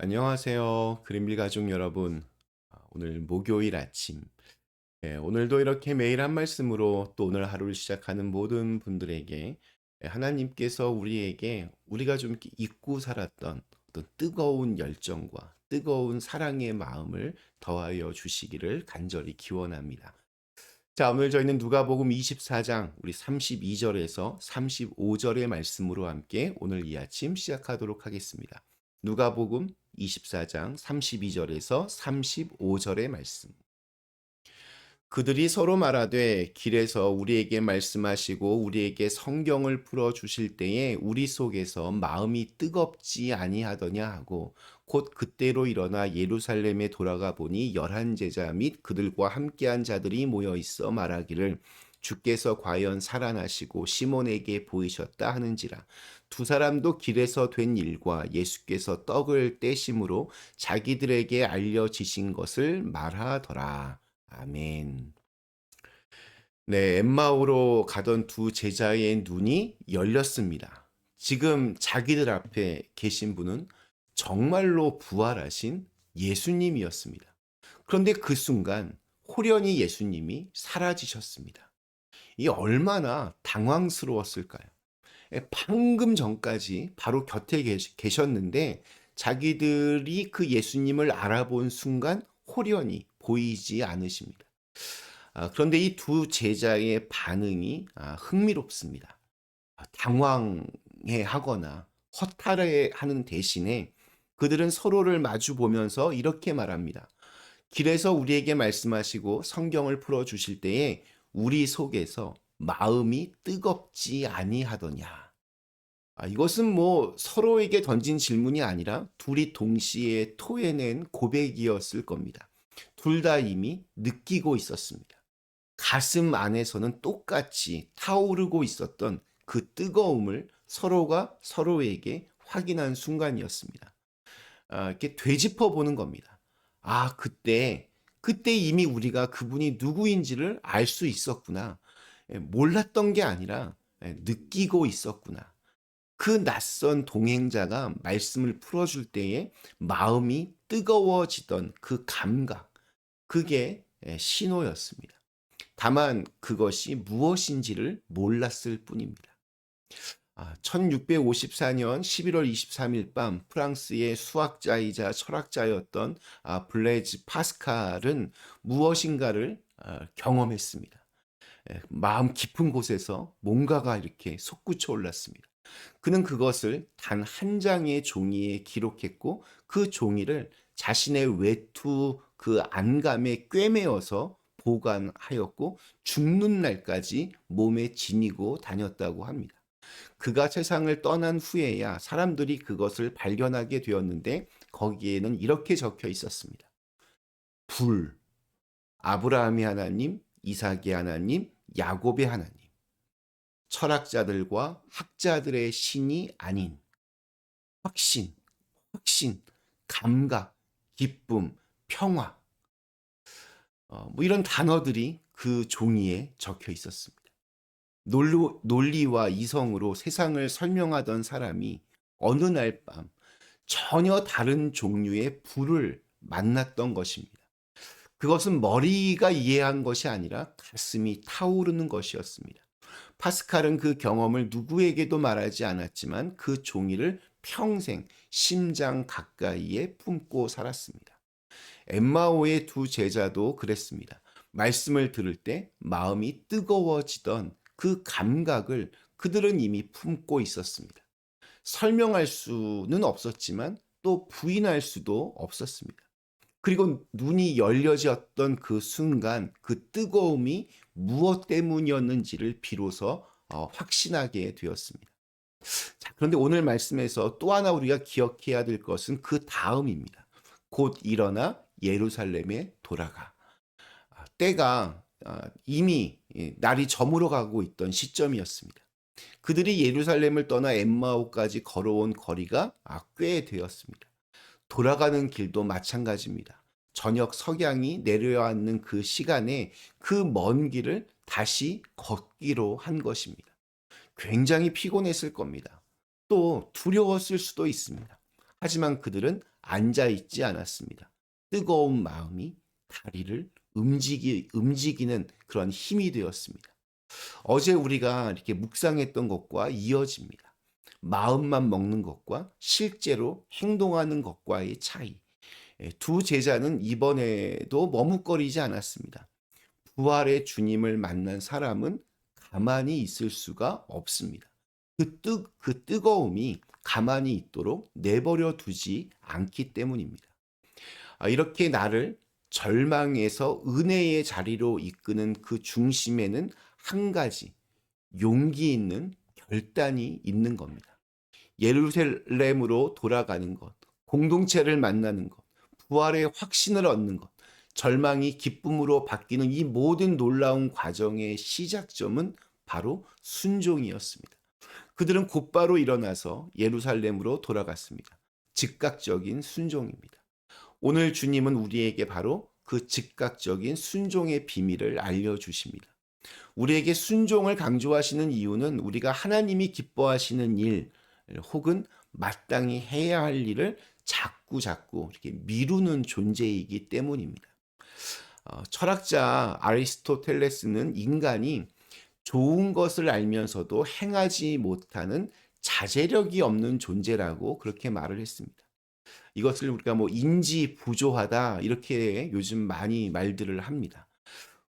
안녕하세요. 그린빌 가족 여러분. 오늘 목요일 아침. 오늘도 이렇게 매일 한 말씀으로 또 오늘 하루를 시작하는 모든 분들에게 하나님께서 우리에게 우리가 좀 이렇게 잊고 살았던 어떤 뜨거운 열정과 뜨거운 사랑의 마음을 더하여 주시기를 간절히 기원합니다. 자, 오늘 저희는 누가복음 24장 우리 32절에서 35절의 말씀으로 함께 오늘 이 아침 시작하도록 하겠습니다. 누가복음 24장 32절에서 35절의 말씀. 그들이 서로 말하되 길에서 우리에게 말씀하시고 우리에게 성경을 풀어 주실 때에 우리 속에서 마음이 뜨겁지 아니하더냐 하고 곧 그때로 일어나 예루살렘에 돌아가 보니 열한 제자 및 그들과 함께한 자들이 모여 있어 말하기를 주께서 과연 살아나시고 시몬에게 보이셨다 하는지라. 두 사람도 길에서 된 일과 예수께서 떡을 떼심으로 자기들에게 알려지신 것을 말하더라. 아멘. 네, 엠마오로 가던 두 제자의 눈이 열렸습니다. 지금 자기들 앞에 계신 분은 정말로 부활하신 예수님이었습니다. 그런데 그 순간 호련히 예수님이 사라지셨습니다. 이 얼마나 당황스러웠을까요? 방금 전까지 바로 곁에 계셨는데 자기들이 그 예수님을 알아본 순간 호련히 보이지 않으십니다. 그런데 이 두 제자의 반응이 흥미롭습니다. 당황해 하거나 허탈해 하는 대신에 그들은 서로를 마주 보면서 이렇게 말합니다. 길에서 우리에게 말씀하시고 성경을 풀어 주실 때에 우리 속에서 마음이 뜨겁지 아니하더냐. 이것은 뭐 서로에게 던진 질문이 아니라 둘이 동시에 토해낸 고백이었을 겁니다. 둘 다 이미 느끼고 있었습니다. 가슴 안에서는 똑같이 타오르고 있었던 그 뜨거움을 서로가 서로에게 확인한 순간이었습니다. 이렇게 되짚어 보는 겁니다. 그때 이미 우리가 그분이 누구인지를 알 수 있었구나. 몰랐던 게 아니라 느끼고 있었구나. 그 낯선 동행자가 말씀을 풀어줄 때에 마음이 뜨거워지던 그 감각, 그게 신호였습니다. 다만 그것이 무엇인지를 몰랐을 뿐입니다. 1654년 11월 23일 밤 프랑스의 수학자이자 철학자였던 블레즈 파스칼은 무엇인가를 경험했습니다. 마음 깊은 곳에서 뭔가가 이렇게 솟구쳐 올랐습니다. 그는 그것을 단 한 장의 종이에 기록했고 그 종이를 자신의 외투 그 안감에 꿰매어서 보관하였고 죽는 날까지 몸에 지니고 다녔다고 합니다. 그가 세상을 떠난 후에야 사람들이 그것을 발견하게 되었는데 거기에는 이렇게 적혀 있었습니다. 불, 아브라함의 하나님, 이삭의 하나님, 야곱의 하나님. 철학자들과 학자들의 신이 아닌 확신, 확신, 감각, 기쁨, 평화. 뭐 이런 단어들이 그 종이에 적혀 있었습니다. 논리와 이성으로 세상을 설명하던 사람이 어느 날 밤 전혀 다른 종류의 불을 만났던 것입니다. 그것은 머리가 이해한 것이 아니라 가슴이 타오르는 것이었습니다. 파스칼은 그 경험을 누구에게도 말하지 않았지만 그 종이를 평생 심장 가까이에 품고 살았습니다. 엠마오의 두 제자도 그랬습니다. 말씀을 들을 때 마음이 뜨거워지던 그 감각을 그들은 이미 품고 있었습니다. 설명할 수는 없었지만 또 부인할 수도 없었습니다. 그리고 눈이 열려졌던 그 순간 그 뜨거움이 무엇 때문이었는지를 비로소 확신하게 되었습니다. 자, 그런데 오늘 말씀에서 또 하나 우리가 기억해야 될 것은 그 다음입니다. 곧 일어나 예루살렘에 돌아가. 때가 이미 날이 저물어 가고 있던 시점이었습니다. 그들이 예루살렘을 떠나 엠마오까지 걸어온 거리가 꽤 되었습니다. 돌아가는 길도 마찬가지입니다. 저녁 석양이 내려앉는 그 시간에 그 먼 길을 다시 걷기로 한 것입니다. 굉장히 피곤했을 겁니다. 또 두려웠을 수도 있습니다. 하지만 그들은 앉아 있지 않았습니다. 뜨거운 마음이 다리를 움직이는 그런 힘이 되었습니다. 어제 우리가 이렇게 묵상했던 것과 이어집니다. 마음만 먹는 것과 실제로 행동하는 것과의 차이. 두 제자는 이번에도 머뭇거리지 않았습니다. 부활의 주님을 만난 사람은 가만히 있을 수가 없습니다. 그 뜨거움이 가만히 있도록 내버려 두지 않기 때문입니다. 이렇게 나를 절망에서 은혜의 자리로 이끄는 그 중심에는 한 가지 용기 있는 결단이 있는 겁니다. 예루살렘으로 돌아가는 것, 공동체를 만나는 것, 부활의 확신을 얻는 것, 절망이 기쁨으로 바뀌는 이 모든 놀라운 과정의 시작점은 바로 순종이었습니다. 그들은 곧바로 일어나서 예루살렘으로 돌아갔습니다. 즉각적인 순종입니다. 오늘 주님은 우리에게 바로 그 즉각적인 순종의 비밀을 알려주십니다. 우리에게 순종을 강조하시는 이유는 우리가 하나님이 기뻐하시는 일 혹은 마땅히 해야 할 일을 자꾸 이렇게 미루는 존재이기 때문입니다. 철학자 아리스토텔레스는 인간이 좋은 것을 알면서도 행하지 못하는 자제력이 없는 존재라고 그렇게 말을 했습니다. 이것을 우리가 뭐 인지 부조하다 이렇게 요즘 많이 말들을 합니다.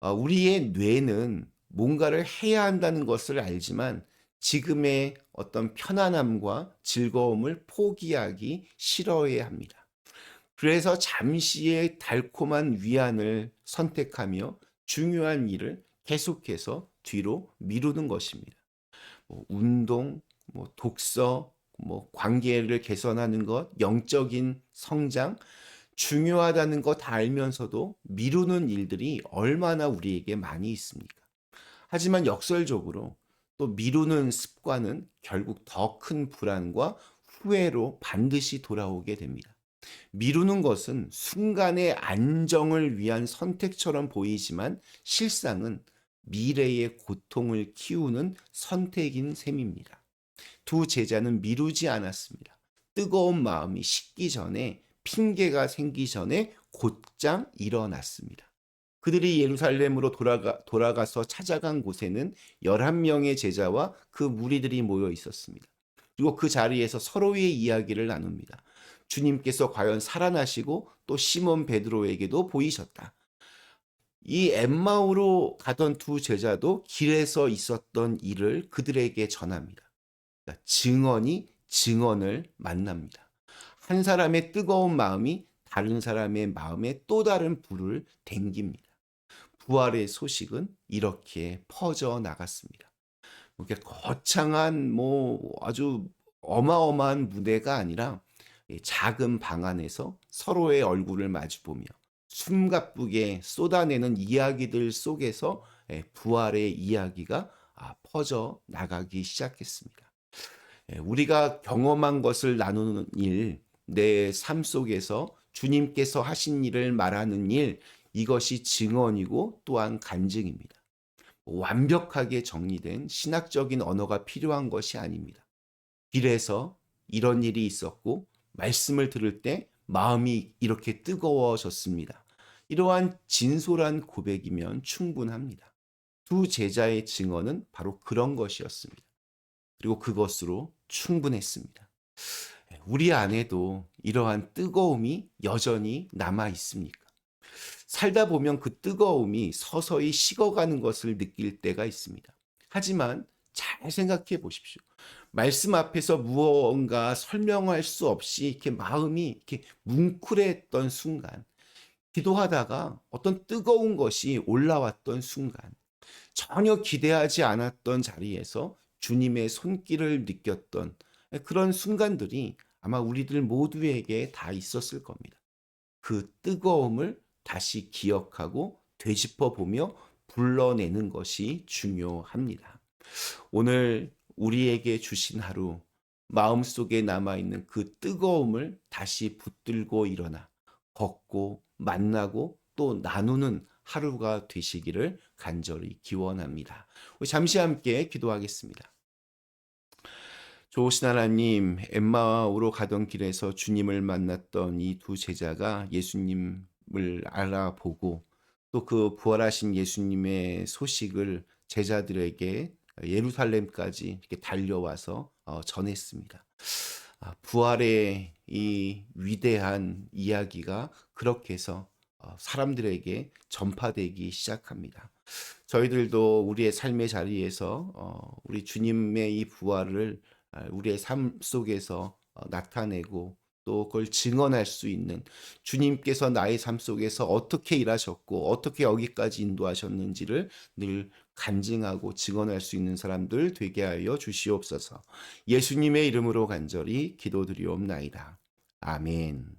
우리의 뇌는 뭔가를 해야 한다는 것을 알지만 지금의 어떤 편안함과 즐거움을 포기하기 싫어해 합니다. 그래서 잠시의 달콤한 위안을 선택하며 중요한 일을 계속해서 뒤로 미루는 것입니다. 운동, 독서, 관계를 개선하는 것, 영적인 성장, 중요하다는 거 다 알면서도 미루는 일들이 얼마나 우리에게 많이 있습니까? 하지만 역설적으로 또 미루는 습관은 결국 더 큰 불안과 후회로 반드시 돌아오게 됩니다. 미루는 것은 순간의 안정을 위한 선택처럼 보이지만 실상은 미래의 고통을 키우는 선택인 셈입니다. 두 제자는 미루지 않았습니다. 뜨거운 마음이 식기 전에 핑계가 생기 전에 곧장 일어났습니다. 그들이 예루살렘으로 돌아가서 찾아간 곳에는 11명의 제자와 그 무리들이 모여 있었습니다. 그리고 그 자리에서 서로의 이야기를 나눕니다. 주님께서 과연 살아나시고 또 시몬 베드로에게도 보이셨다. 이 엠마오로 가던 두 제자도 길에서 있었던 일을 그들에게 전합니다. 그러니까 증언이 증언을 만납니다. 한 사람의 뜨거운 마음이 다른 사람의 마음에 또 다른 불을 댕깁니다. 부활의 소식은 이렇게 퍼져 나갔습니다. 이렇게 거창한 아주 어마어마한 무대가 아니라 작은 방 안에서 서로의 얼굴을 마주보며 숨가쁘게 쏟아내는 이야기들 속에서 부활의 이야기가 퍼져 나가기 시작했습니다. 우리가 경험한 것을 나누는 일, 내 삶 속에서 주님께서 하신 일을 말하는 일, 이것이 증언이고 또한 간증입니다. 완벽하게 정리된 신학적인 언어가 필요한 것이 아닙니다. 길에서 이런 일이 있었고 말씀을 들을 때 마음이 이렇게 뜨거워졌습니다. 이러한 진솔한 고백이면 충분합니다. 두 제자의 증언은 바로 그런 것이었습니다. 그리고 그것으로 충분했습니다. 우리 안에도 이러한 뜨거움이 여전히 남아 있습니까? 살다 보면 그 뜨거움이 서서히 식어가는 것을 느낄 때가 있습니다. 하지만 잘 생각해 보십시오. 말씀 앞에서 무언가 설명할 수 없이 이렇게 마음이 이렇게 뭉클했던 순간, 기도하다가 어떤 뜨거운 것이 올라왔던 순간, 전혀 기대하지 않았던 자리에서 주님의 손길을 느꼈던 그런 순간들이 아마 우리들 모두에게 다 있었을 겁니다. 그 뜨거움을 다시 기억하고 되짚어 보며 불러내는 것이 중요합니다. 오늘 우리에게 주신 하루, 마음속에 남아있는 그 뜨거움을 다시 붙들고 일어나 걷고 만나고 또 나누는 하루가 되시기를 간절히 기원합니다. 우리 잠시 함께 기도하겠습니다. 좋으신 하나님, 엠마오로 가던 길에서 주님을 만났던 이 두 제자가 예수님을 알아보고 또 그 부활하신 예수님의 소식을 제자들에게 예루살렘까지 이렇게 달려와서 전했습니다. 부활의 이 위대한 이야기가 그렇게 해서 사람들에게 전파되기 시작합니다. 저희들도 우리의 삶의 자리에서 우리 주님의 이 부활을 우리의 삶 속에서 나타내고 또 그걸 증언할 수 있는, 주님께서 나의 삶 속에서 어떻게 일하셨고 어떻게 여기까지 인도하셨는지를 늘 간증하고 증언할 수 있는 사람들 되게 하여 주시옵소서. 예수님의 이름으로 간절히 기도드리옵나이다. 아멘.